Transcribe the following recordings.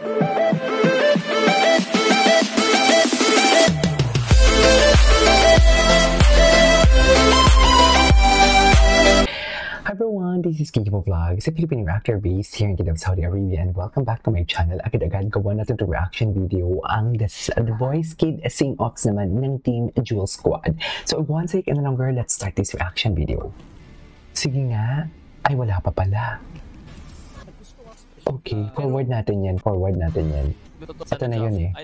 Hi everyone, this is Kinkipo Vlogs, a Filipino reactor based here in Kingdom, Saudi Arabia, and welcome back to my channel. Agad-agad gawa natin ito reaction video ang The Voice Kid Sing-Offs naman ng Team Jewel Squad. So one sec and longer, let's start this reaction video. Sige nga, ay wala pa pala. Okay, forward natin yan. Ito na yun eh.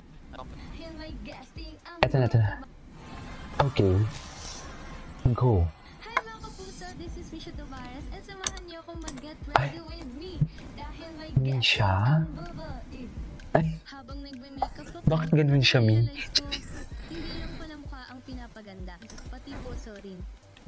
Ito na. Okay. Go. This is Misha Tovares and samahan niyo akong mag-get ready with me dahil may Misha? Ay, habang nagme-makeup ako. bakit ganun siya, Mi? Hindi lang pala mukha ang pinapaganda, pati puso rin.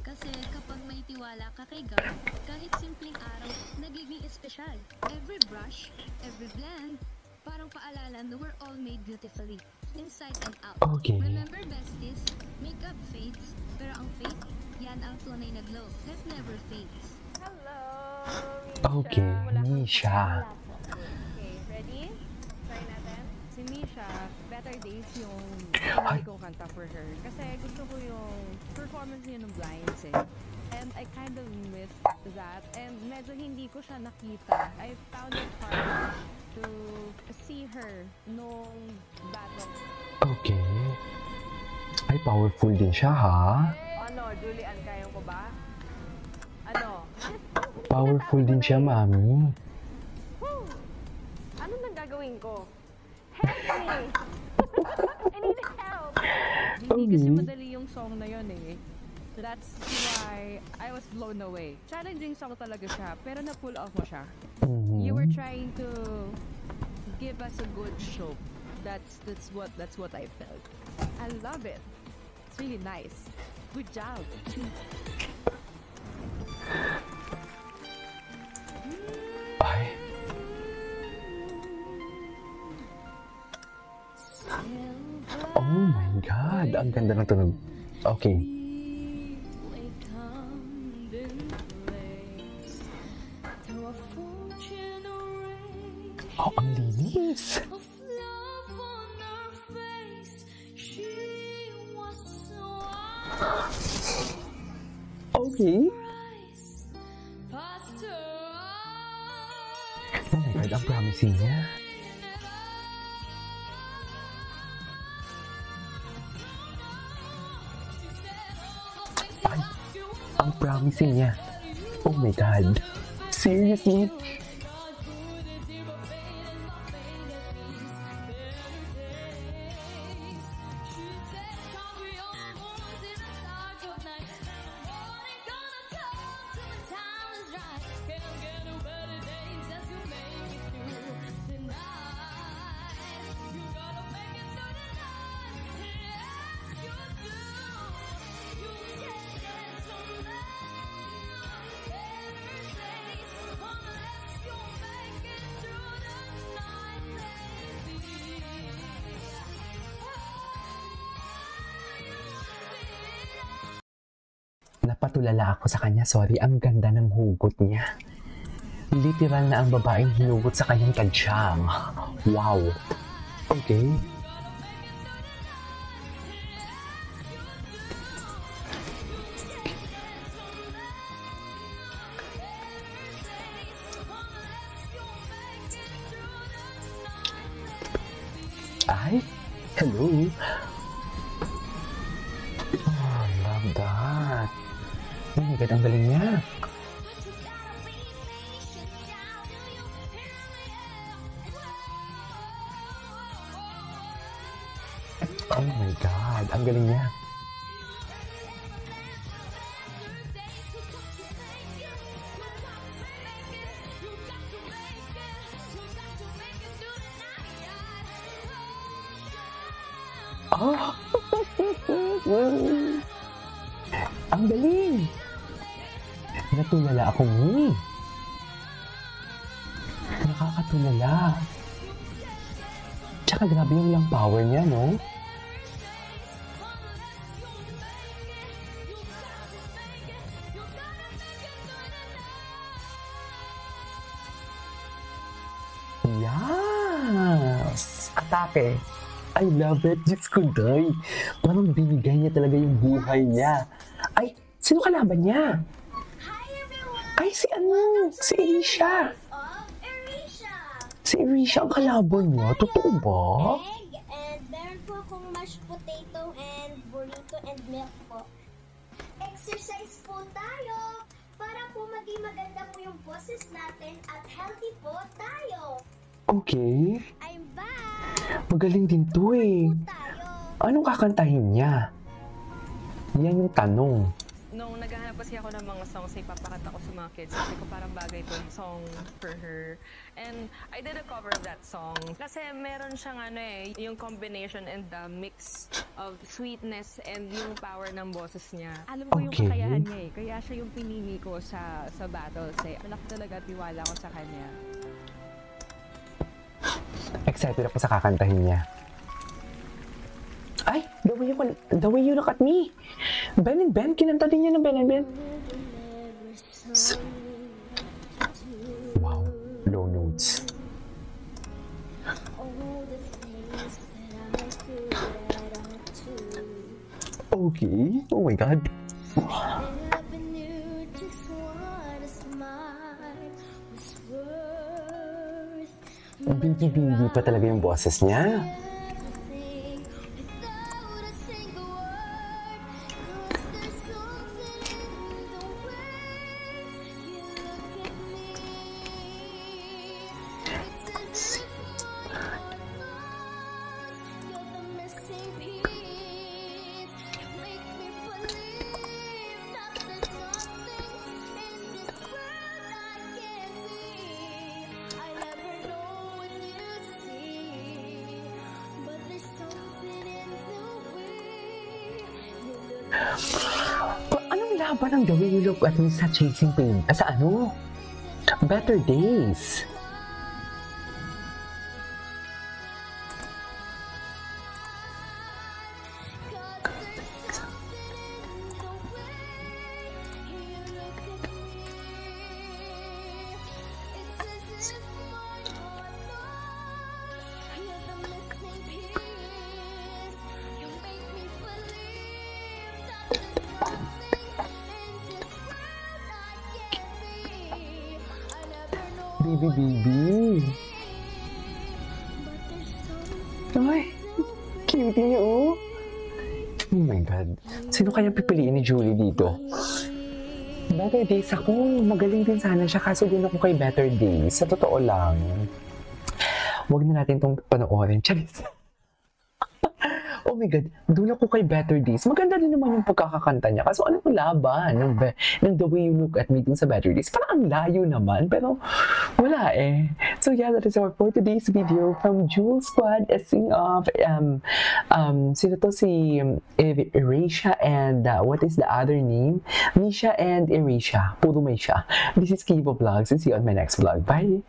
Kasi kapag may tiwala ka kay God, kahit simpleng araw, nagiging espesyal. Every brush, every blend, parang paalala na we're all made beautifully, inside and out. Okay. Remember besties, makeup fades, pero ang faith, yan ang tunay na glow that never fades. Hello, Misha. Okay, Misha. Okay, ready? Try natin. Si Misha, Better Days yung Ay. hindi kong kanta for her. Kasi gusto ko yung performance niya ng Blinds eh. And I kind of missed that. And medyo hindi ko siya nakita. I found it hard to see her nung battle. Okay. Ay, powerful din siya, ha? Ano, Julian, kaya ko ba? Ano? Powerful din siya, mami. Woo! Ano nang gagawin ko? Help me! I need help! Hindi kasi madali yung song na yun eh. That's why I was blown away. Challenging song talaga siya, pero na-pull off mo siya. You were trying to give us a good show. That's what I felt. I love it. It's really nice. Good job. Ay. Oh my God, ang ganda ng tunog. Okay. Oh, ang linis. Okay. Oh my God, ang promising niya. Ay, ang promising niya. Oh my God. Seriously? Napatulala ako sa kanya, sorry, ang ganda ng hugot niya. Literal na ang babaeng hinugot sa kanyang kadyang. Wow. Okay. Ay, hello. Oh, love that. Oh my God, ang galing niya. Oh my God, ang galing niya. Oh! Ang galing! Natulala ako, Mi. Nakakatulala. Tsaka grabe yung lang power niya, no? Yan! atake. I love it. Diyos ko, day. Parang binigay niya talaga yung buhay niya. Ay, sino kalaban niya? Hi everyone! Ay, si ano? Si Erisha. Of Erisha! Si Erisha ang kalaban niya. Totoo ba? Egg, and meron po akong mashed potato and burrito and milk po. Exercise po tayo para po maging maganda po yung boses natin at healthy po tayo. Okay. I'm back! Magaling din to eh. Tayo! Anong kakantahin niya? Yan yung tanong. Nung naghahanap kasi ako ng mga songs na ipapakanta ko sa mga kids, sabi ko parang bagay itong song for her. And I did a cover of that song. Kasi meron siyang yung combination and the mix of sweetness and yung power ng boses niya. Alam ko yung Okay. kakayahan niya eh. Kaya siya yung pinili ko sa battles eh. Malaki talaga tiwala ko sa kanya. Excited ako sa kakantahin niya. Ay, the way you look at me. Ben and Ben, kinanta din niya ng Ben and Ben. Wow, low notes. Okay, oh my God. Bingi-bingi pa talaga yung boses niya. Anong laban ng The Way You Look at Me sa Chasing Pain? Sa ano? Better Days. Baby. Ay, cute niya, oh. Oh my God. Sino kaya pipiliin ni Julie dito? Better Days ako. Magaling din sana siya kaso din ako kay Better Days. Sa totoo lang. Huwag na natin itong panoorin. Charis. Oh my God, doon ako kay Better Days. Maganda din naman yung pagkakakanta niya. Kaso anong laban ng The Way You Look at Me dun sa Better Days? Parang ang layo naman, pero wala eh. So yeah, that is all for today's video from Jewel Squad, a sing of, sino to si Erisha and what is the other name? Misha and Erisha. Puro may siya. This is Kivo Vlogs and see you on my next vlog. Bye!